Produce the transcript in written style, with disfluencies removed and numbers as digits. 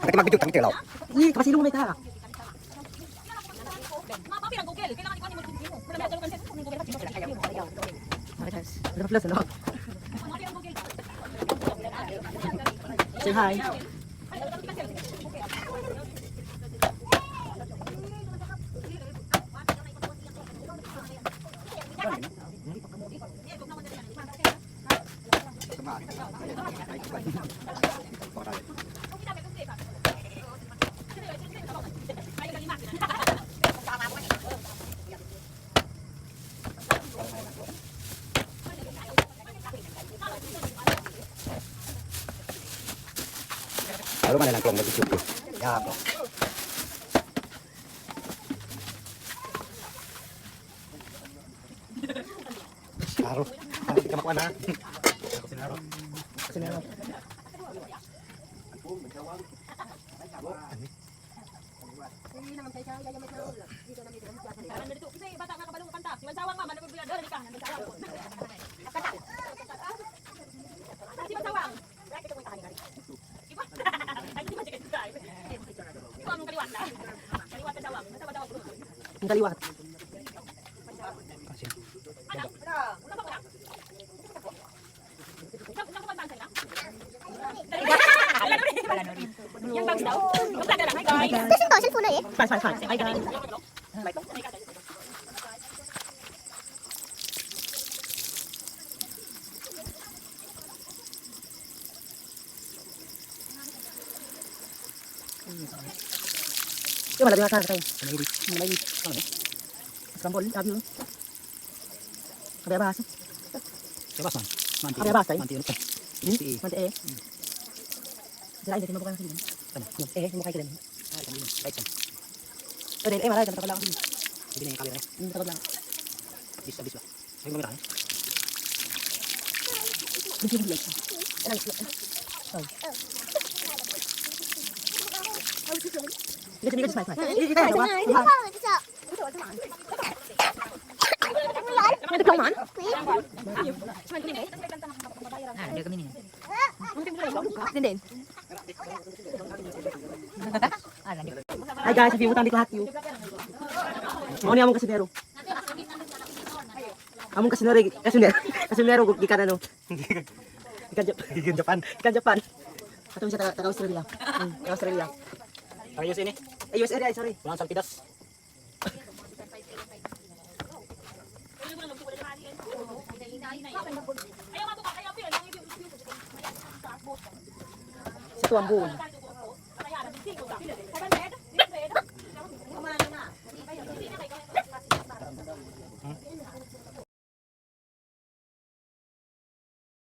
Pati magbidyo kami tilaw. Ih, kapasilong may ta. Plus, ano? Say hi. Lalu mana nangkong lagi cukup. Ya. Taruh. Nanti kita makan ah. Sinaro. Sinaro. Ang kaliwat. Yang bagus tau. Bukan ada lang, guys. Cellphone na eh. Fine. Hi guys. Yo, malapit na tayo. Malapit. Sambol, sabi mo. Kabaya bahasa. Coba man. Manti. Kabaya bahasa. Manti. Manti. Manti eh. Sila ini mo bukan sini. Sama. Mo kay kilan. Ah, kami. Right. Pero eh malay ka lang. Hindi na yung kamera. Hindi ka lang. Bisa. Yung kamera eh. Hindi mo like. Lihat smile. Ini ada apa? Ada kawan? Ah, dia kemini. Din. Ah, lanjut. Hi guys, if you want to you. Mau ni among kasinero. Among kasinero gikan ano. Gikan Japan. Atau bisa taga Australia. Australia. Ayos ini. US area, sorry. Pulang Salpidas. Sa Tuambon.